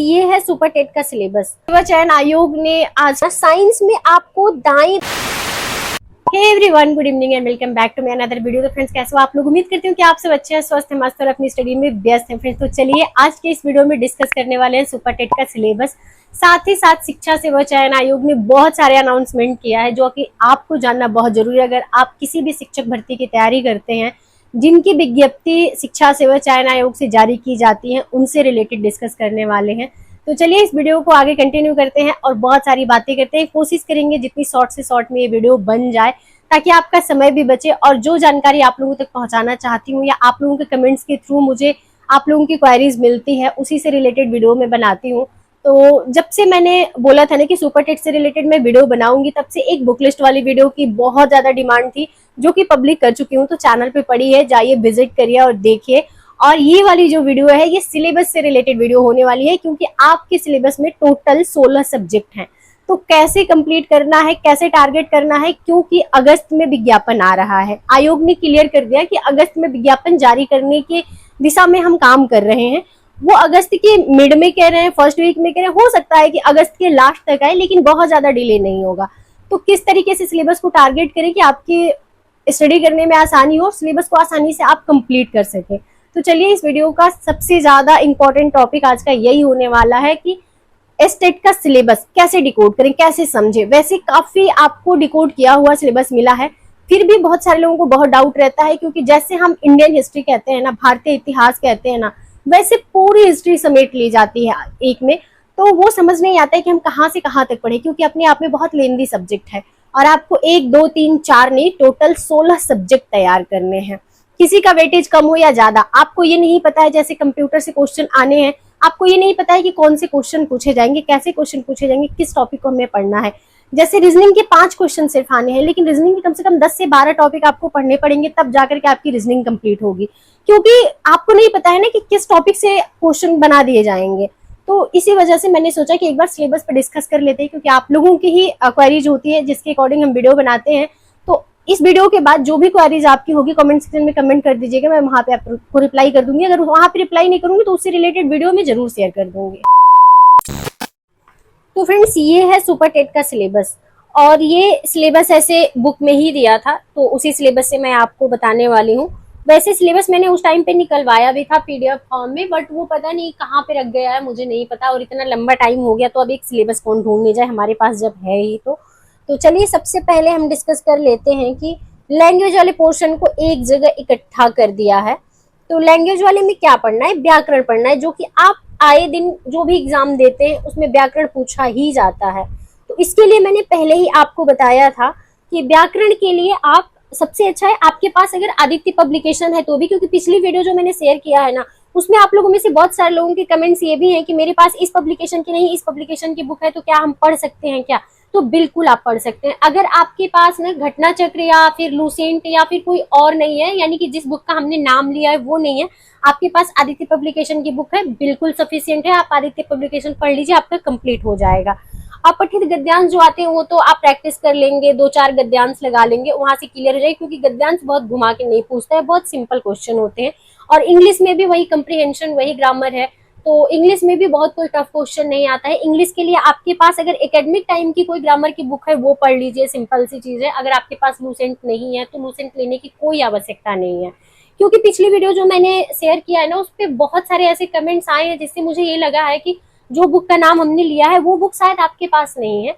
ये है super TET का सिलेबस। चयन आयोग ने आज साइंस में आपको दाएं। Hey everyone, good evening and welcome back to my another video. तो फ्रेंड्स, कैसे हो आप लोग? उम्मीद करती हूँ कि आप सब अच्छे हैं, स्वस्थ हैं, मस्त और अपनी स्टडी में व्यस्त हैं। फ्रेंड्स, तो चलिए आज के इस वीडियो में डिस्कस करने वाले हैं सुपर टेट का सिलेबस। साथ ही साथ शिक्षा सेवा चयन आयोग ने बहुत सारे अनाउंसमेंट किया है जो कि आपको जानना बहुत जरूरी है। अगर आप किसी भी शिक्षक भर्ती की तैयारी करते हैं, जिनकी विज्ञप्ति शिक्षा सेवा चयन आयोग से जारी की जाती है, उनसे रिलेटेड डिस्कस करने वाले हैं। तो चलिए इस वीडियो को आगे कंटिन्यू करते हैं और बहुत सारी बातें करते हैं। कोशिश करेंगे जितनी शॉर्ट से शॉर्ट में ये वीडियो बन जाए ताकि आपका समय भी बचे और जो जानकारी आप लोगों तक पहुंचाना चाहती हूँ या आप लोगों के कमेंट्स के थ्रू मुझे आप लोगों की क्वेरीज मिलती है, उसी से रिलेटेड वीडियो में बनाती हूँ। तो जब से मैंने बोला था ना कि सुपर टेट से रिलेटेड मैं वीडियो बनाऊंगी, तब से एक बुक लिस्ट वाली वीडियो की बहुत ज्यादा डिमांड थी जो कि पब्लिक कर चुकी हूँ। तो चैनल पे पड़ी है, जाइए विजिट करिए और देखिए। और ये वाली जो वीडियो है ये सिलेबस से रिलेटेड वीडियो होने वाली है, क्योंकि आपके सिलेबस में टोटल 16 सब्जेक्ट हैं। तो कैसे कंप्लीट करना है, कैसे टारगेट करना है, क्योंकि अगस्त में विज्ञापन आ रहा है। आयोग ने क्लियर कर दिया कि अगस्त में विज्ञापन जारी करने की दिशा में हम काम कर रहे हैं। वो अगस्त के मिड में कह रहे हैं, फर्स्ट वीक में कह रहे हैं, हो सकता है कि अगस्त के लास्ट तक आए, लेकिन बहुत ज्यादा डिले नहीं होगा। तो किस तरीके से सिलेबस को टारगेट करें कि आपकी स्टडी करने में आसानी हो, सिलेबस को आसानी से आप कंप्लीट कर सके। तो चलिए इस वीडियो का सबसे ज्यादा इंपॉर्टेंट टॉपिक आज का यही होने वाला है कि टेट का सिलेबस कैसे डिकोड करें, कैसे समझे। वैसे काफी आपको डिकोड किया हुआ सिलेबस मिला है, फिर भी बहुत सारे लोगों को बहुत डाउट रहता है, क्योंकि जैसे हम इंडियन हिस्ट्री कहते हैं ना, भारतीय इतिहास कहते हैं ना, वैसे पूरी हिस्ट्री समेट ली जाती है एक में। तो वो समझ नहीं आता है कि हम कहाँ से कहाँ तक पढ़े, क्योंकि अपने आप में बहुत लेंदी सब्जेक्ट है और आपको 1, 2, 3, 4 नहीं, टोटल 16 सब्जेक्ट तैयार करने हैं। किसी का वेटेज कम हो या ज्यादा, आपको ये नहीं पता है। जैसे कंप्यूटर से क्वेश्चन आने हैं, आपको ये नहीं पता है कि कौन से क्वेश्चन पूछे जाएंगे, कैसे क्वेश्चन पूछे जाएंगे, किस टॉपिक को हमें पढ़ना है। जैसे रीजनिंग के 5 क्वेश्चन सिर्फ आने हैं, लेकिन रीजनिंग के कम से कम 10 से 12 टॉपिक आपको पढ़ने पड़ेंगे, तब जाकर के आपकी रीजनिंग कंप्लीट होगी, क्योंकि आपको नहीं पता है ना कि किस टॉपिक से क्वेश्चन बना दिए जाएंगे। तो इसी वजह से मैंने सोचा कि एक बार सिलेबस पर डिस्कस कर लेते हैं, क्योंकि आप लोगों की ही क्वेरीज होती है जिसके अकॉर्डिंग हम वीडियो बनाते हैं। तो इस वीडियो के बाद जो भी क्वेरीज आपकी होगी कमेंट सेक्शन में कमेंट कर दीजिएगा, मैं वहां पे आपको रिप्लाई कर दूंगी। अगर वहां पे रिप्लाई नहीं करूंगी तो उससे रिलेटेड वीडियो में जरूर शेयर कर दूंगी। तो फ्रेंड्स, ये है सुपर टेट का सिलेबस और ये सिलेबस ऐसे बुक में ही दिया था, तो उसी सिलेबस से मैं आपको बताने वाली हूँ। वैसे सिलेबस मैंने उस टाइम पे निकलवाया भी था PDF फॉर्म में, बट वो पता नहीं कहाँ पे रख गया है, मुझे नहीं पता। और इतना लंबा टाइम हो गया, तो अब एक सिलेबस कौन ढूंढने जाए, हमारे पास जब है ही। तो चलिए सबसे पहले हम डिस्कस कर लेते हैं कि लैंग्वेज वाले पोर्शन को एक जगह इकट्ठा कर दिया है। तो लैंग्वेज वाले में क्या पढ़ना है? व्याकरण पढ़ना है, जो कि आप आए दिन जो भी एग्जाम देते हैं उसमें व्याकरण पूछा ही जाता है। तो इसके लिए मैंने पहले ही आपको बताया था कि व्याकरण के लिए आप सबसे अच्छा है आपके पास अगर आदित्य पब्लिकेशन है तो भी, क्योंकि पिछली वीडियो जो मैंने शेयर किया है ना, उसमें आप लोगों में से बहुत सारे लोगों के कमेंट्स ये भी हैं कि मेरे पास इस पब्लिकेशन की नहीं, इस पब्लिकेशन की बुक है, तो क्या हम पढ़ सकते हैं क्या? तो बिल्कुल आप पढ़ सकते हैं। अगर आपके पास ना घटना चक्र या फिर लूसेंट या फिर कोई और नहीं है, यानी कि जिस बुक का हमने नाम लिया है वो नहीं है, आपके पास आदित्य पब्लिकेशन की बुक है, बिल्कुल सफिशिएंट है। आप आदित्य पब्लिकेशन पढ़ लीजिए, आपका कंप्लीट हो जाएगा। अपठित गद्यांश जो आते हैं वो तो आप प्रैक्टिस कर लेंगे, 2-4 गद्यांश लगा लेंगे, वहां से क्लियर हो जाएगा, क्योंकि गद्यांश बहुत घुमा के नहीं पूछता है, बहुत सिंपल क्वेश्चन होते हैं। और इंग्लिश में भी वही कंप्रीहेंशन, वही ग्रामर है, तो इंग्लिश में भी बहुत कोई टफ क्वेश्चन नहीं आता है। इंग्लिश के लिए आपके पास अगर एकेडमिक टाइम की कोई ग्रामर की बुक है वो पढ़ लीजिए, सिंपल सी चीज है। अगर आपके पास लूसेंट नहीं है तो लूसेंट लेने की कोई आवश्यकता नहीं है, क्योंकि पिछली वीडियो जो मैंने शेयर किया है ना, उस पर बहुत सारे ऐसे कमेंट्स आए हैं जिससे मुझे ये लगा है कि जो बुक का नाम हमने लिया है वो बुक शायद आपके पास नहीं है।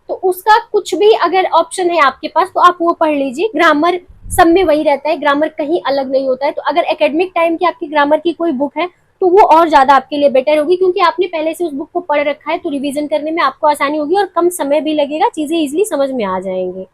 तो उसका कुछ भी अगर ऑप्शन है आपके पास तो आप वो पढ़ लीजिए। ग्रामर सब में वही रहता है, ग्रामर कहीं अलग नहीं होता है। तो अगर एकेडमिक टाइम की आपकी ग्रामर की कोई बुक है तो वो और ज्यादा आपके लिए बेटर होगी, क्योंकि आपने पहले से उस बुक को पढ़ रखा है, तो रिवीजन करने में आपको आसानी होगी और कम समय भी लगेगा, चीजें इजिली समझ में आ जाएंगी।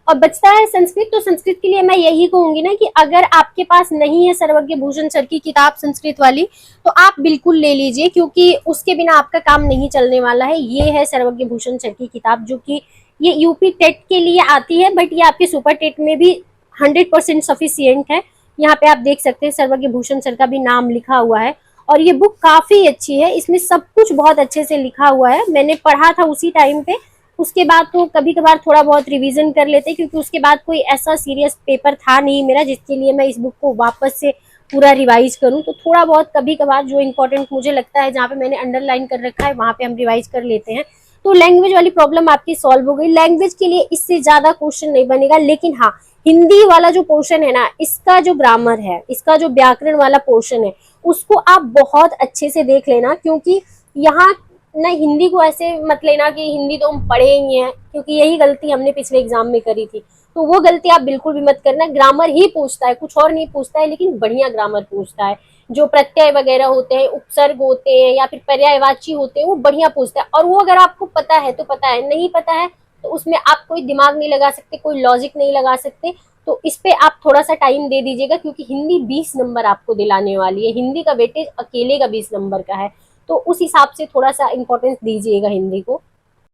और बचता है संस्कृत, तो संस्कृत के लिए मैं यही कहूंगी ना कि अगर आपके पास नहीं है सर्वज्ञ भूषण सर की किताब संस्कृत वाली, तो आप बिल्कुल ले लीजिए, क्योंकि उसके बिना आपका काम नहीं चलने वाला है। ये है सर्वज्ञ भूषण सर की किताब, जो कि ये यूपी टेट के लिए आती है, बट ये आपके सुपर टेट में भी 100% सफिशिएंट है। यहाँ पे आप देख सकते हैं सर्वज्ञ भूषण सर का भी नाम लिखा हुआ है, और ये बुक काफी अच्छी है, इसमें सब कुछ बहुत अच्छे से लिखा हुआ है। मैंने पढ़ा था उसी टाइम पे, उसके बाद तो कभी कभार थोड़ा बहुत रिवीजन कर लेते, क्योंकि उसके बाद कोई ऐसा सीरियस पेपर था नहीं मेरा जिसके लिए मैं इस बुक को वापस से पूरा रिवाइज करूं, तो थोड़ा बहुत कभी कभार जो इंपॉर्टेंट मुझे लगता है जहाँ पे मैंने अंडरलाइन कर रखा है वहां पे हम रिवाइज कर लेते हैं। तो लैंग्वेज वाली प्रॉब्लम आपकी सॉल्व हो गई। लैंग्वेज के लिए इससे ज्यादा क्वेश्चन नहीं बनेगा, लेकिन हाँ, हिंदी वाला जो पोर्शन है ना, इसका जो ग्रामर है, इसका जो व्याकरण वाला पोर्शन है, उसको आप बहुत अच्छे से देख लेना, क्योंकि यहाँ ना हिंदी को ऐसे मत लेना कि हिंदी तो हम पढ़े ही हैं, क्योंकि यही गलती हमने पिछले एग्जाम में करी थी। तो वो गलती आप बिल्कुल भी मत करना। ग्रामर ही पूछता है, कुछ और नहीं पूछता है, लेकिन बढ़िया ग्रामर पूछता है। जो प्रत्यय वगैरह होते हैं, उपसर्ग होते हैं या फिर पर्यायवाची होते हैं, वो बढ़िया पूछता है। और वो अगर आपको पता है तो पता है, नहीं पता है तो उसमें आप कोई दिमाग नहीं लगा सकते, कोई लॉजिक नहीं लगा सकते। तो इस पे आप थोड़ा सा टाइम दे दीजिएगा, क्योंकि हिंदी 20 नंबर आपको दिलाने वाली है। हिंदी का वेटेज अकेले का 20 नंबर का है, तो उस हिसाब से थोड़ा सा इंपॉर्टेंस दीजिएगा हिंदी को।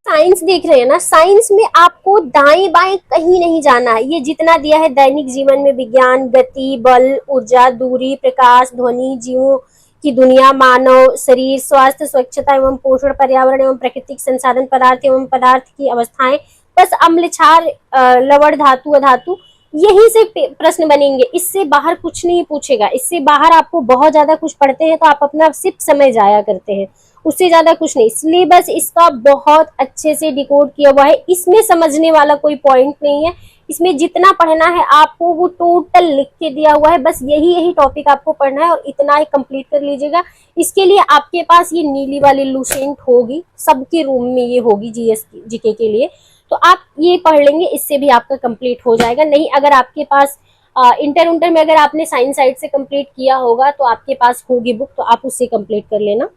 साइंस देख रहे हैं ना, साइंस में आपको दाएं बाएं कहीं नहीं जाना है। ये जितना दिया है दैनिक जीवन में, विज्ञान, गति, बल, ऊर्जा, दूरी, प्रकाश, ध्वनि, जीवों की दुनिया, मानव शरीर, स्वास्थ्य, स्वच्छता एवं पोषण, पर्यावरण एवं प्राकृतिक संसाधन, पदार्थ एवं पदार्थ की अवस्थाएं, बस अम्ल, क्षार, लवण, धातु, अधातु, यही से प्रश्न बनेंगे। इससे बाहर कुछ नहीं पूछेगा। इससे बाहर आपको बहुत ज्यादा कुछ पढ़ते हैं तो आप अपना सिर्फ समय जाया करते हैं, उससे ज्यादा कुछ नहीं। सिलेबस इसका बहुत अच्छे से डिकोड किया हुआ है, इसमें समझने वाला कोई पॉइंट नहीं है। इसमें जितना पढ़ना है आपको वो टोटल लिख के दिया हुआ है, बस यही टॉपिक आपको पढ़ना है और इतना ही कंप्लीट कर लीजिएगा। इसके लिए आपके पास ये नीली वाली लुसेंट होगी, सबके रूम में ये होगी जीएस जीके के लिए, तो आप ये पढ़ लेंगे, इससे भी आपका कंप्लीट हो जाएगा। नहीं, अगर आपके पास इंटर में अगर आपने साइंस साइड से कंप्लीट किया होगा तो आपके पास होगी बुक, तो आप उससे कंप्लीट कर लेना।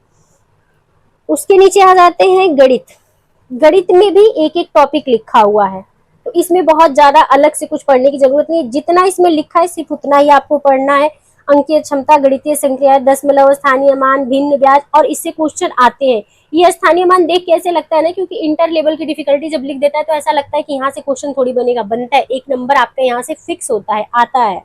उसके नीचे आ जाते हैं गणित। गणित में भी एक एक टॉपिक लिखा हुआ है, तो इसमें बहुत ज्यादा अलग से कुछ पढ़ने की जरूरत नहीं है। जितना इसमें लिखा है सिर्फ उतना ही आपको पढ़ना है। अंकीय क्षमता, गणितीय संक्रियाएं, दशमलव, स्थानीय मान, भिन्न, ब्याज, और इससे क्वेश्चन आते हैं। ये स्थानीय मान देख के ऐसे लगता है ना, क्योंकि इंटर लेवल की डिफिकल्टी जब लिख देता है तो ऐसा लगता है कि यहाँ से क्वेश्चन थोड़ी बनेगा, बनता है। 1 नंबर आपका यहाँ से फिक्स होता है, आता है।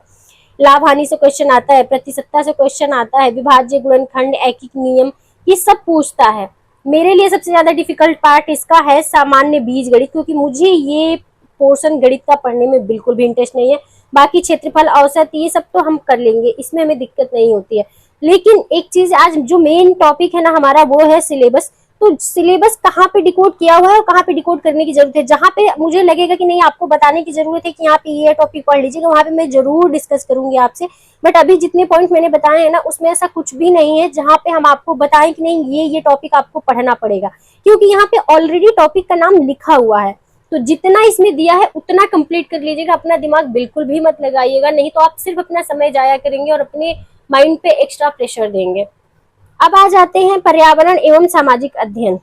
लाभ हानि से क्वेश्चन आता है, प्रतिशतता से क्वेश्चन आता है, विभाज्य, गुणनखंड, ऐकिक नियम, ये सब पूछता है। मेरे लिए सबसे ज्यादा डिफिकल्ट पार्ट इसका है सामान्य बीज गणित, क्योंकि मुझे ये पोर्शन गणित का पढ़ने में बिल्कुल भी इंटरेस्ट नहीं है। बाकी क्षेत्रफल, औसत, ये सब तो हम कर लेंगे, इसमें हमें दिक्कत नहीं होती है। लेकिन एक चीज, आज जो मेन टॉपिक है ना हमारा, वो है सिलेबस। तो सिलेबस कहाँ पे डिकोड किया हुआ है और कहाँ पे डिकोड करने की जरूरत है। जहाँ पे मुझे लगेगा कि नहीं आपको बताने की जरूरत है कि यहाँ पे ये टॉपिक पढ़ लीजिएगा, वहां पे मैं जरूर डिस्कस करूंगी आपसे। बट अभी जितने पॉइंट मैंने बताए हैं ना, उसमें ऐसा कुछ भी नहीं है जहाँ पे हम आपको बताएं कि नहीं ये टॉपिक आपको पढ़ना पड़ेगा, क्योंकि यहाँ पे ऑलरेडी टॉपिक का नाम लिखा हुआ है। तो जितना इसमें दिया है उतना कंप्लीट कर लीजिएगा, अपना दिमाग बिल्कुल भी मत लगाइएगा, नहीं तो आप सिर्फ अपना समय जाया करेंगे और अपने माइंड पे एक्स्ट्रा प्रेशर देंगे। अब आ जाते हैं पर्यावरण एवं सामाजिक अध्ययन।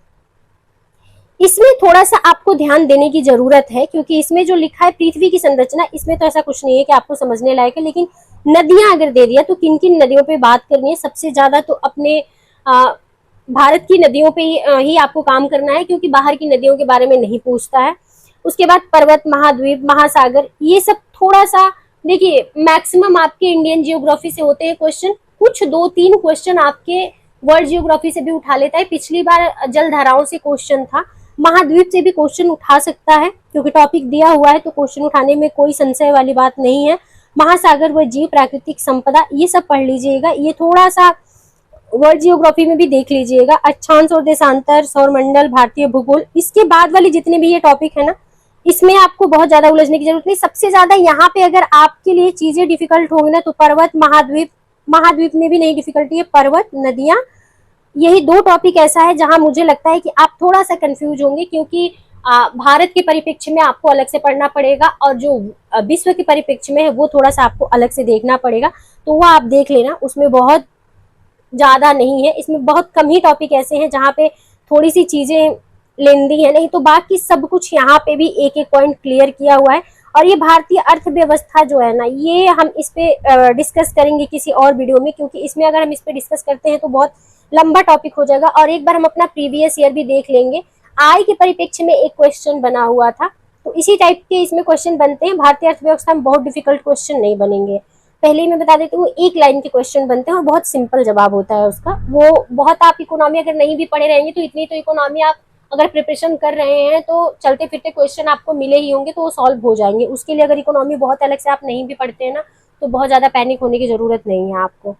इसमें थोड़ा सा आपको ध्यान देने की जरूरत है, क्योंकि इसमें जो लिखा है पृथ्वी की संरचना, इसमें तो ऐसा कुछ नहीं है कि आपको समझने लायक है। लेकिन नदियां अगर दे दिया तो किन किन नदियों पे बात करनी है, सबसे ज्यादा तो अपने भारत की नदियों पे ही आपको काम करना है, क्योंकि बाहर की नदियों के बारे में नहीं पूछता है। उसके बाद पर्वत, महाद्वीप, महासागर, ये सब थोड़ा सा देखिए, मैक्सिमम आपके इंडियन जियोग्राफी से होते हैं क्वेश्चन, कुछ 2-3 क्वेश्चन आपके वर्ल्ड जियोग्राफी से भी उठा लेता है। पिछली बार जल धाराओं से क्वेश्चन था, महाद्वीप से भी क्वेश्चन उठा सकता है, क्योंकि टॉपिक दिया हुआ है तो क्वेश्चन उठाने में कोई संशय वाली बात नहीं है। महासागर व जीव, प्राकृतिक संपदा, ये सब पढ़ लीजिएगा। ये थोड़ा सा वर्ल्ड जियोग्राफी में भी देख लीजिएगा। अक्षांश और देशांतर, सौरमंडल, भारतीय भूगोल, इसके बाद वाले जितने भी ये टॉपिक है ना, इसमें आपको बहुत ज्यादा उलझने की जरूरत नहीं। सबसे ज्यादा यहाँ पे अगर आपके लिए चीजें डिफिकल्ट होंगी ना, तो पर्वत, महाद्वीप, महाद्वीप में भी नहीं डिफिकल्टी है, पर्वत, नदियां, यही 2 टॉपिक ऐसा है जहां मुझे लगता है कि आप थोड़ा सा कंफ्यूज होंगे, क्योंकि भारत के परिप्रेक्ष्य में आपको अलग से पढ़ना पड़ेगा और जो विश्व के परिप्रेक्ष्य में है वो थोड़ा सा आपको अलग से देखना पड़ेगा। तो वो आप देख लेना, उसमें बहुत ज्यादा नहीं है। इसमें बहुत कम ही टॉपिक ऐसे हैं जहाँ पे थोड़ी सी चीजें लेंदी है, नहीं तो बाकी सब कुछ यहाँ पे भी एक एक पॉइंट क्लियर किया हुआ है। और ये भारतीय अर्थव्यवस्था जो है ना, ये हम इस पे डिस्कस करेंगे किसी और वीडियो में, क्योंकि इसमें अगर हम इस पे डिस्कस करते हैं तो बहुत लंबा टॉपिक हो जाएगा। और एक बार हम अपना प्रीवियस ईयर भी देख लेंगे। आय के परिप्रेक्ष्य में एक क्वेश्चन बना हुआ था, तो इसी टाइप के इसमें क्वेश्चन बनते हैं। भारतीय अर्थव्यवस्था में बहुत डिफिकल्ट क्वेश्चन नहीं बनेंगे, पहले ही मैं बता देती हूँ। 1 लाइन के क्वेश्चन बनते हैं और बहुत सिंपल जवाब होता है उसका। वो बहुत, आप इकोनॉमी अगर नहीं भी पढ़े रहेंगे तो इतनी तो इकोनॉमी आप अगर प्रिपरेशन कर रहे हैं तो चलते फिरते क्वेश्चन आपको मिले ही होंगे, तो वो सॉल्व हो जाएंगे। उसके लिए अगर इकोनॉमी बहुत अलग से आप नहीं भी पढ़ते हैं ना, तो बहुत ज्यादा पैनिक होने की जरूरत नहीं है आपको।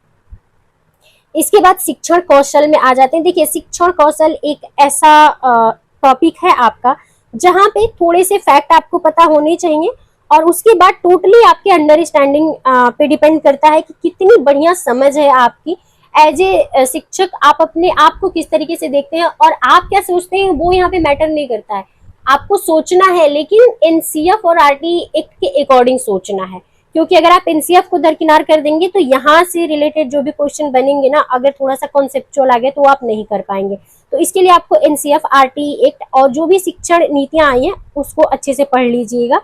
इसके बाद शिक्षण कौशल में आ जाते हैं। देखिए, शिक्षण कौशल एक ऐसा टॉपिक है आपका जहां पे थोड़े से फैक्ट आपको पता होने चाहिए, और उसके बाद टोटली आपके अंडरस्टैंडिंग पे डिपेंड करता है कि कितनी बढ़िया समझ है आपकी। एज ए शिक्षक आप अपने आप को किस तरीके से देखते हैं और आप क्या सोचते हैं, वो यहाँ पे मैटर नहीं करता है। आपको सोचना है, लेकिन एनसीएफ और आरटी एक्ट के अकॉर्डिंग सोचना है, क्योंकि अगर आप एनसीएफ को दरकिनार कर देंगे तो यहाँ से रिलेटेड जो भी क्वेश्चन बनेंगे ना, अगर थोड़ा सा कॉन्सेप्चुअल आ गया तो आप नहीं कर पाएंगे। तो इसके लिए आपको एनसीएफ, आरटी एक्ट और जो भी शिक्षण नीतियां आई हैं उसको अच्छे से पढ़ लीजिएगा।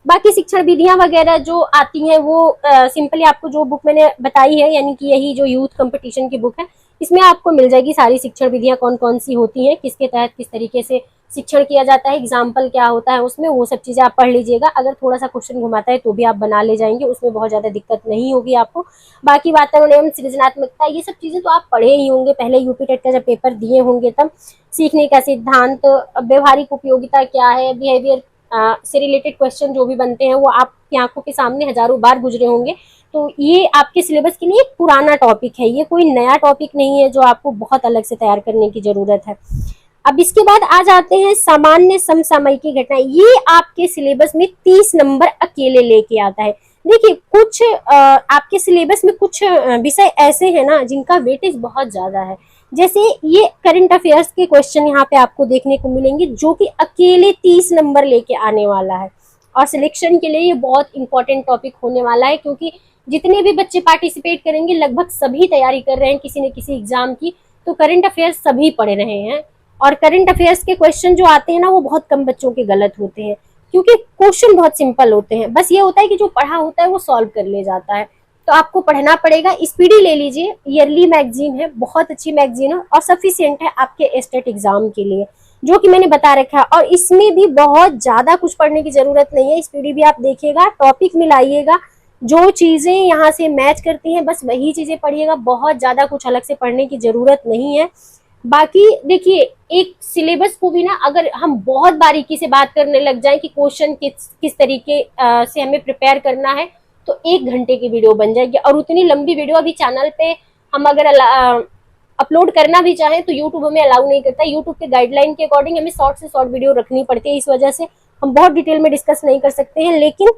बाकी शिक्षण विधियां वगैरह जो आती हैं वो सिंपली आपको जो बुक मैंने बताई है, यानी कि यही जो यूथ कंपटीशन की बुक है, इसमें आपको मिल जाएगी सारी शिक्षण विधियां कौन कौन सी होती हैं, किसके तहत किस तरीके से शिक्षण किया जाता है, एग्जाम्पल क्या होता है उसमें, वो सब चीजें आप पढ़ लीजिएगा। अगर थोड़ा सा क्वेश्चन घुमाता है तो भी आप बना ले जाएंगे, उसमें बहुत ज्यादा दिक्कत नहीं होगी आपको। बाकी वातावरण एवं सृजनात्मकता, ये सब चीजें तो आप पढ़े ही होंगे, पहले यूपी टेट का जब पेपर दिए होंगे तब। सीखने का सिद्धांत, व्यवहारिक उपयोगिता क्या है, बिहेवियर से रिलेटेड क्वेश्चन जो भी बनते हैं वो आपकी आंखों के सामने हजारों बार गुजरे होंगे। तो ये आपके सिलेबस के लिए एक पुराना टॉपिक है, ये कोई नया टॉपिक नहीं है जो आपको बहुत अलग से तैयार करने की जरूरत है। अब इसके बाद आ जाते हैं सामान्य समसामयिक घटनाएं। ये आपके सिलेबस में 30 नंबर अकेले लेके आता है। देखिए, कुछ आपके सिलेबस में कुछ विषय ऐसे हैं ना जिनका वेटेज बहुत ज्यादा है, जैसे ये करंट अफेयर्स के क्वेश्चन यहाँ पे आपको देखने को मिलेंगे जो कि अकेले 30 नंबर लेके आने वाला है, और सिलेक्शन के लिए ये बहुत इंपॉर्टेंट टॉपिक होने वाला है, क्योंकि जितने भी बच्चे पार्टिसिपेट करेंगे लगभग सभी तैयारी कर रहे हैं किसी न किसी एग्जाम की, तो करंट अफेयर्स सभी पढ़ रहे हैं। और करंट अफेयर्स के क्वेश्चन जो आते हैं ना वो बहुत कम बच्चों के गलत होते हैं, क्योंकि क्वेश्चन बहुत सिंपल होते हैं। बस ये होता है कि जो पढ़ा होता है वो सॉल्व कर ले जाता है। तो आपको पढ़ना पड़ेगा। स्पीडी ले लीजिए, ईयरली मैगजीन है, बहुत अच्छी मैगजीन है और सफिशिएंट है आपके स्टेट एग्जाम के लिए, जो कि मैंने बता रखा है। और इसमें भी बहुत ज्यादा कुछ पढ़ने की जरूरत नहीं है। स्पीडी भी आप देखिएगा, टॉपिक मिलाइएगा, जो चीजें यहाँ से मैच करती हैं बस वही चीजें पढ़िएगा, बहुत ज्यादा कुछ अलग से पढ़ने की जरूरत नहीं है। बाकी देखिए, एक सिलेबस को भी ना अगर हम बहुत बारीकी से बात करने लग जाएं कि क्वेश्चन किस तरीके से हमें प्रिपेयर करना है, तो 1 घंटे की वीडियो बन जाएगी। और उतनी लंबी वीडियो अभी चैनल पे हम अगर अपलोड करना भी चाहें तो यूट्यूब हमें अलाउ नहीं करता। यूट्यूब के गाइडलाइन के अकॉर्डिंग हमें शॉर्ट से शॉर्ट वीडियो रखनी पड़ती है, इस वजह से हम बहुत डिटेल में डिस्कस नहीं कर सकते हैं। लेकिन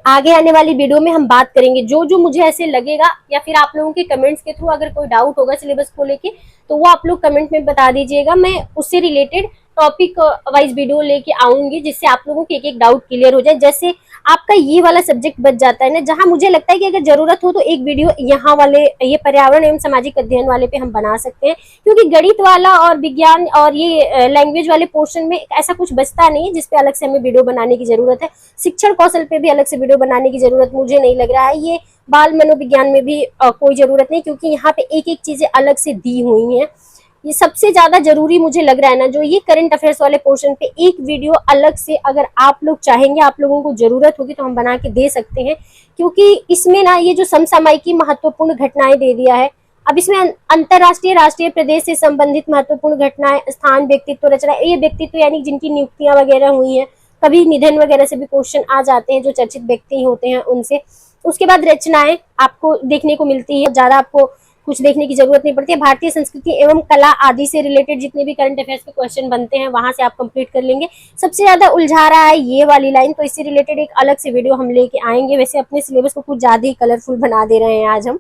आगे आने वाली वीडियो में हम बात करेंगे जो जो मुझे ऐसे लगेगा, या फिर आप लोगों के कमेंट्स के थ्रू अगर कोई डाउट होगा सिलेबस को लेके तो वो आप लोग कमेंट में बता दीजिएगा। मैं उससे रिलेटेड टॉपिक वाइज वीडियो लेके आऊंगी, जिससे आप लोगों के एक डाउट क्लियर हो जाए। जैसे आपका ये वाला सब्जेक्ट बच जाता है ना, जहां मुझे लगता है कि अगर जरूरत हो तो एक वीडियो यहाँ वाले ये पर्यावरण एवं सामाजिक अध्ययन वाले पे हम बना सकते हैं, क्योंकि गणित वाला और विज्ञान और ये लैंग्वेज वाले पोर्शन में ऐसा कुछ बचता नहीं है जिसपे अलग से हमें वीडियो बनाने की जरूरत है। शिक्षण कौशल पे भी अलग से वीडियो बनाने की जरूरत मुझे नहीं लग रहा है। ये बाल मनोविज्ञान में भी कोई जरूरत नहीं, क्योंकि यहाँ पे एक एक चीजें अलग से दी हुई हैं। ये सबसे ज्यादा जरूरी मुझे लग रहा है ना, जो ये करंट अफेयर्स वाले पोर्शन पे एक वीडियो अलग से अगर आप लोग चाहेंगे, आप लोगों को जरूरत होगी तो हम बना के दे सकते हैं, क्योंकि इसमें ना ये जो समसामयिक महत्वपूर्ण घटनाएं दे दिया है। अब इसमें अंतरराष्ट्रीय, राष्ट्रीय, प्रदेश से संबंधित महत्वपूर्ण घटनाएं, स्थान, व्यक्तित्व, रचना, ये व्यक्तित्व यानी जिनकी नियुक्तियां वगैरह हुई हैं, कभी निधन वगैरह से भी क्वेश्चन आ जाते हैं जो चर्चित व्यक्ति होते हैं उनसे। उसके बाद रचनाएं आपको देखने को मिलती है, ज्यादा आपको कुछ देखने की जरूरत नहीं पड़ती है। भारतीय संस्कृति एवं कला आदि से रिलेटेड जितने भी करंट अफेयर्स के क्वेश्चन बनते हैं वहां से आप कंप्लीट कर लेंगे। सबसे ज्यादा उलझा रहा है ये वाली लाइन, तो इससे रिलेटेड एक अलग से वीडियो हम लेके आएंगे। वैसे अपने सिलेबस को कुछ ज्यादा ही कलरफुल बना दे रहे हैं आज हम।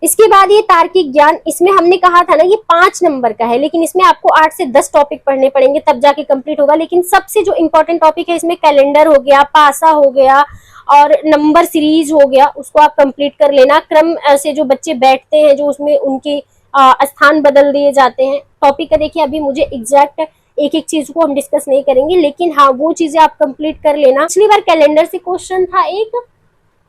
इसके बाद ये तार्किक ज्ञान, इसमें हमने कहा था ना ये 5 नंबर का है, लेकिन इसमें आपको 8 से 10 टॉपिक पढ़ने पड़ेंगे तब जाके कंप्लीट होगा। लेकिन सबसे जो इंपॉर्टेंट टॉपिक है इसमें कैलेंडर हो गया, पासा हो गया और नंबर सीरीज हो गया, उसको आप कंप्लीट कर लेना। क्रम से जो बच्चे बैठते हैं, जो उसमें उनके स्थान बदल दिए जाते हैं। टॉपिक का देखिए अभी मुझे एग्जैक्ट एक एक चीज को हम डिस्कस नहीं करेंगे, लेकिन हाँ वो चीजें आप कंप्लीट कर लेना। पिछली बार कैलेंडर से क्वेश्चन था एक,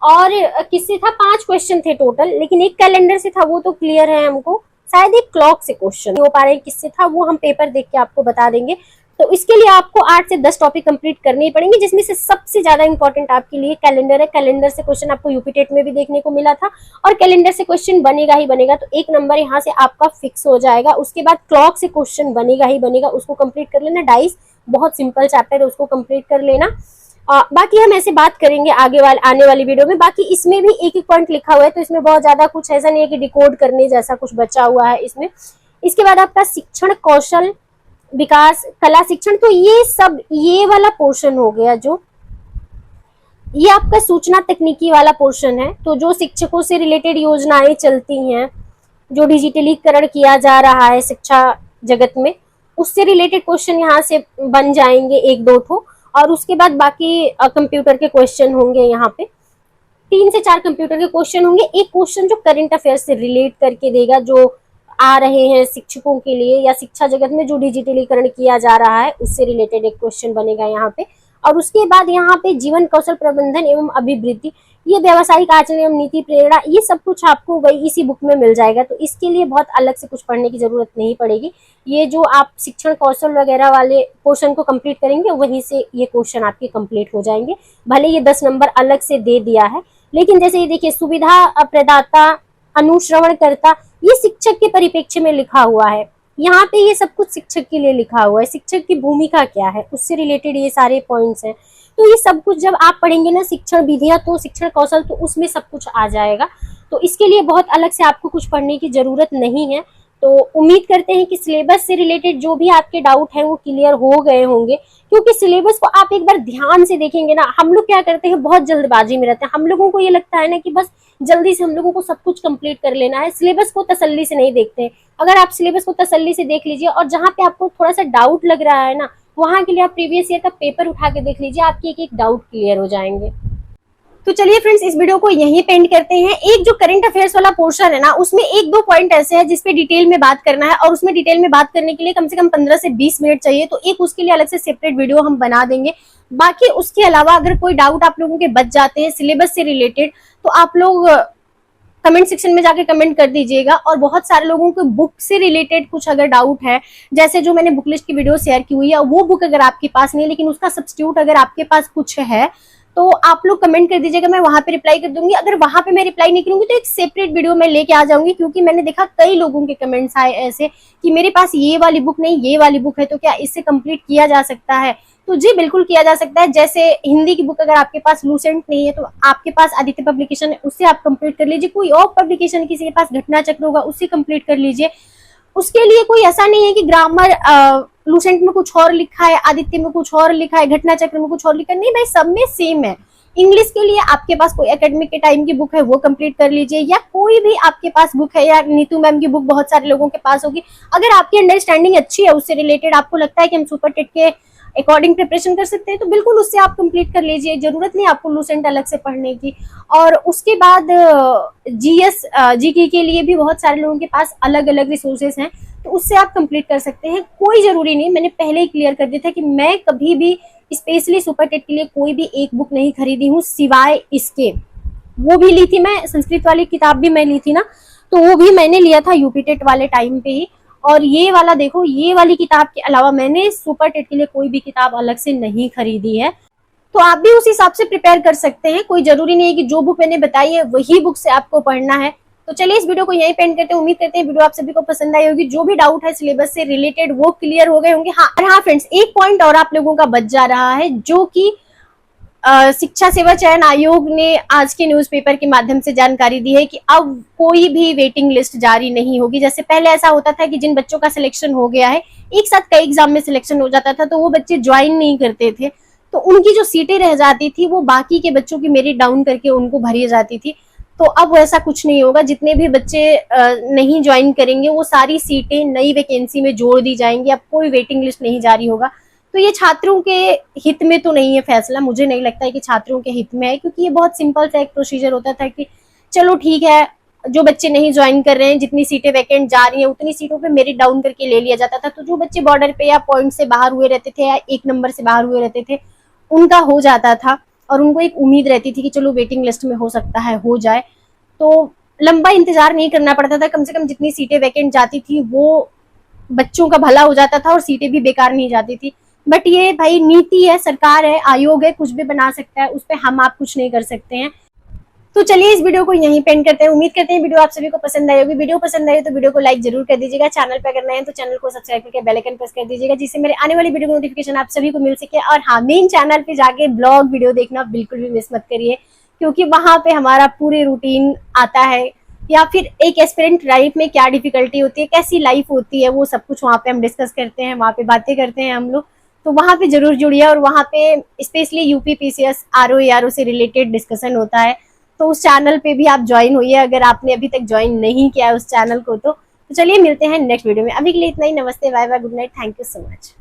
और किससे था, 5 क्वेश्चन थे टोटल, लेकिन एक कैलेंडर से था, वो तो क्लियर है हमको। शायद एक क्लॉक से क्वेश्चन हो पा रहे हैं, किससे था वो हम पेपर देख के आपको बता देंगे। तो इसके लिए आपको 8 से 10 टॉपिक कंप्लीट करने ही पड़ेंगे, जिसमें से सबसे ज्यादा इंपॉर्टेंट आपके लिए कैलेंडर है। कैलेंडर से क्वेश्चन आपको यूपी टेट में भी देखने को मिला था, और कैलेंडर से क्वेश्चन बनेगा ही बनेगा, तो 1 नंबर यहाँ से आपका फिक्स हो जाएगा। उसके बाद क्लॉक से क्वेश्चन बनेगा ही बनेगा, उसको कंप्लीट कर लेना। डाइस बहुत सिंपल चैप्टर है, उसको कंप्लीट कर लेना। बाकी हम ऐसे बात करेंगे आगे आने वाली वीडियो में। बाकी इसमें भी एक एक पॉइंट लिखा हुआ है, तो इसमें बहुत ज्यादा कुछ ऐसा नहीं है कि डिकोड करने जैसा कुछ बचा हुआ है इसमें। इसके बाद आपका शिक्षण कौशल विकास कला शिक्षण, तो ये सब ये वाला पोर्शन हो गया, जो ये आपका सूचना तकनीकी वाला पोर्शन है। तो जो शिक्षकों से रिलेटेड योजनाएं चलती हैं, जो डिजिटलीकरण किया जा रहा है शिक्षा जगत में, उससे रिलेटेड क्वेश्चन यहाँ से बन जाएंगे एक दो ठो। और उसके बाद बाकी कंप्यूटर के क्वेश्चन होंगे, यहाँ पे 3 से 4 कंप्यूटर के क्वेश्चन होंगे। एक क्वेश्चन जो करंट अफेयर से रिलेट करके देगा, जो आ रहे हैं शिक्षकों के लिए या शिक्षा जगत में जो डिजिटलीकरण किया जा रहा है, उससे रिलेटेड एक क्वेश्चन बनेगा यहाँ पे। और उसके बाद यहाँ पे जीवन कौशल प्रबंधन एवं अभिवृद्धि, ये व्यावसायिक आचरण एवं नीति प्रेरणा, ये सब कुछ आपको वही इसी बुक में मिल जाएगा। तो इसके लिए बहुत अलग से कुछ पढ़ने की जरूरत नहीं पड़ेगी। ये जो आप शिक्षण कौशल वगैरह वाले पोर्शन को कंप्लीट करेंगे, वहीं से ये क्वेश्चन आपके कंप्लीट हो जाएंगे। भले ये 10 नंबर अलग से दे दिया है, लेकिन जैसे ये देखिए, सुविधा प्रदाता, अनुश्रवणकर्ता, ये शिक्षक के परिप्रेक्ष्य में लिखा हुआ है। यहाँ पे ये सब कुछ शिक्षक के लिए लिखा हुआ है, शिक्षक की भूमिका क्या है, उससे रिलेटेड ये सारे पॉइंट्स हैं। तो ये सब कुछ जब आप पढ़ेंगे ना, शिक्षण विधियां, तो शिक्षण कौशल, तो उसमें सब कुछ आ जाएगा। तो इसके लिए बहुत अलग से आपको कुछ पढ़ने की जरूरत नहीं है। तो उम्मीद करते हैं कि सिलेबस से रिलेटेड जो भी आपके डाउट हैं वो क्लियर हो गए होंगे, क्योंकि सिलेबस को आप एक बार ध्यान से देखेंगे ना। हम लोग क्या करते हैं, बहुत जल्दबाजी में रहते हैं। हम लोगों को ये लगता है ना कि बस जल्दी से हम लोगों को सब कुछ कंप्लीट कर लेना है, सिलेबस को तसल्ली से नहीं देखते। अगर आप सिलेबस को तसल्ली से देख लीजिए, और जहाँ पे आपको थोड़ा सा डाउट लग रहा है ना, वहां के लिए आप प्रीवियस ईयर का पेपर उठा के देख लीजिए, आपके एक एक डाउट क्लियर हो जाएंगे। तो चलिए फ्रेंड्स, इस वीडियो को यहीं पे एंड करते हैं। एक जो करंट अफेयर्स वाला पोर्शन है ना, उसमें 1-2 पॉइंट ऐसे हैं जिसपे डिटेल में बात करना है, और उसमें डिटेल में बात करने के लिए कम से कम 15 से 20 मिनट चाहिए। तो एक उसके लिए अलग से सेपरेट वीडियो हम बना देंगे। बाकी उसके अलावा अगर कोई डाउट आप लोगों के बच जाते हैं सिलेबस से रिलेटेड, तो आप लोग कमेंट सेक्शन में जाके कमेंट कर दीजिएगा। और बहुत सारे लोगों को बुक से रिलेटेड कुछ अगर डाउट है, जैसे जो मैंने बुक लिस्ट की वीडियो शेयर की हुई है, वो बुक अगर आपके पास नहीं, लेकिन उसका सब्स्टिट्यूट अगर आपके पास कुछ है, तो आप लोग कमेंट कर दीजिएगा, मैं वहां पे रिप्लाई कर दूंगी। अगर वहां पे मैं रिप्लाई नहीं करूंगी, तो एक सेपरेट वीडियो मैं लेके आ जाऊंगी, क्योंकि मैंने देखा कई लोगों के कमेंट्स आए ऐसे कि मेरे पास ये वाली बुक नहीं, ये वाली बुक है, तो क्या इससे कंप्लीट किया जा सकता है? तो जी बिल्कुल किया जा सकता है। जैसे हिंदी की बुक अगर आपके पास लूसेंट नहीं है, तो आपके पास आदित्य पब्लिकेशन है, उससे आप कंप्लीट कर लीजिए। कोई और पब्लिकेशन किसी के पास घटना चक्र होगा, उससे कंप्लीट कर लीजिए। उसके लिए कोई ऐसा नहीं है कि ग्रामर लूसेंट में कुछ और लिखा है, आदित्य में कुछ और लिखा है, घटना चक्र में कुछ और लिखा है, नहीं भाई, सब में सेम है। इंग्लिश के लिए आपके पास कोई एकेडमिक के टाइम की बुक है, वो कंप्लीट कर लीजिए, या कोई भी आपके पास बुक है, या नीतू मैम की बुक बहुत सारे लोगों के पास होगी। अगर आपकी अंडरस्टैंडिंग अच्छी है, उससे रिलेटेड आपको लगता है कि हम सुपर टेट के अकॉर्डिंग प्रिपरेशन कर सकते हैं, तो बिल्कुल उससे आप कंप्लीट कर लीजिए। जरूरत नहीं आपको लूसेंट अलग से पढ़ने की। और उसके बाद जीएस जीके के लिए भी बहुत सारे लोगों के पास अलग अलग रिसोर्सेज हैं, तो उससे आप कंप्लीट कर सकते हैं। कोई जरूरी नहीं, मैंने पहले ही क्लियर कर दिया था कि मैं कभी भी स्पेशली सुपर टेट के लिए कोई भी एक बुक नहीं खरीदी हूँ, सिवाय इसके। वो भी ली थी मैं, संस्कृत वाली किताब भी मैं ली थी ना, तो वो भी मैंने लिया था यूपी टेट वाले टाइम पे ही। और ये वाला देखो, ये वाली किताब के अलावा मैंने सुपर टेट के लिए कोई भी किताब अलग से नहीं खरीदी है। तो आप भी उस हिसाब से प्रिपेयर कर सकते हैं। कोई जरूरी नहीं है कि जो बुक मैंने बताई है वही बुक से आपको पढ़ना है। तो चलिए इस वीडियो को यहीं पे एंड करते हैं। उम्मीद करते हैं वीडियो आप सभी को पसंद आई होगी। जो भी डाउट है सिलेबस से रिलेटेड वो क्लियर हो गए होंगे। हाँ फ्रेंड्स, एक पॉइंट और आप लोगों का बच जा रहा है, जो कि शिक्षा सेवा चयन आयोग ने आज के न्यूज़पेपर के माध्यम से जानकारी दी है कि अब कोई भी वेटिंग लिस्ट जारी नहीं होगी। जैसे पहले ऐसा होता था कि जिन बच्चों का सिलेक्शन हो गया है, एक साथ कई एग्जाम में सिलेक्शन हो जाता था, तो वो बच्चे ज्वाइन नहीं करते थे, तो उनकी जो सीटें रह जाती थी वो बाकी के बच्चों की मेरिट डाउन करके उनको भरी जाती थी। तो अब वैसा कुछ नहीं होगा। जितने भी बच्चे नहीं ज्वाइन करेंगे, वो सारी सीटें नई वैकेंसी में जोड़ दी जाएंगी। अब कोई वेटिंग लिस्ट नहीं जारी होगा। तो ये छात्रों के हित में तो नहीं है फैसला, मुझे नहीं लगता है कि छात्रों के हित में है, क्योंकि ये बहुत सिंपल सा एक प्रोसीजर होता था कि चलो ठीक है, जो बच्चे नहीं ज्वाइन कर रहे हैं, जितनी सीटें वैकेंट जा रही हैं, उतनी सीटों पे मेरिट डाउन करके ले लिया जाता था। तो जो बच्चे बॉर्डर पे या पॉइंट से बाहर हुए रहते थे, या 1 नंबर से बाहर हुए रहते थे, उनका हो जाता था, और उनको एक उम्मीद रहती थी कि चलो वेटिंग लिस्ट में हो सकता है हो जाए। तो लंबा इंतजार नहीं करना पड़ता था। कम से कम जितनी सीटें वैकेंट जाती थी वो बच्चों का भला हो जाता था, और सीटें भी बेकार नहीं जाती थी। बट ये भाई नीति है, सरकार है, आयोग है, कुछ भी बना सकता है, उस पर हम आप कुछ नहीं कर सकते हैं। तो चलिए इस वीडियो को यहीं पे एंड करते हैं। उम्मीद करते हैं वीडियो आप सभी को पसंद आई होगी। वीडियो पसंद आई तो वीडियो को लाइक जरूर कर दीजिएगा। चैनल पे अगर नए हैं तो चैनल को सब्सक्राइब करके बेल आइकन प्रेस कर दीजिएगा, जिससे मेरे आने वाली वीडियो की नोटिफिकेशन आप सभी को मिल सके। और हाँ, मेन चैनल पे जाके ब्लॉग वीडियो देखना बिल्कुल भी मिस मत करिए, क्योंकि वहां पे हमारा पूरे रूटीन आता है, या फिर एक एस्पिरेंट लाइफ में क्या डिफिकल्टी होती है, कैसी लाइफ होती है, वो सब कुछ वहाँ पे हम डिस्कस करते हैं, वहाँ पे बातें करते हैं हम लोग। तो वहाँ पे जरूर जुड़िए। और वहाँ पे स्पेशली यूपी पीसीएस आरओ से रिलेटेड डिस्कशन होता है, तो उस चैनल पे भी आप ज्वाइन होइए अगर आपने अभी तक ज्वाइन नहीं किया है उस चैनल को। तो चलिए मिलते हैं नेक्स्ट वीडियो में। अभी के लिए इतना ही। नमस्ते, bye bye, good night, thank you so much.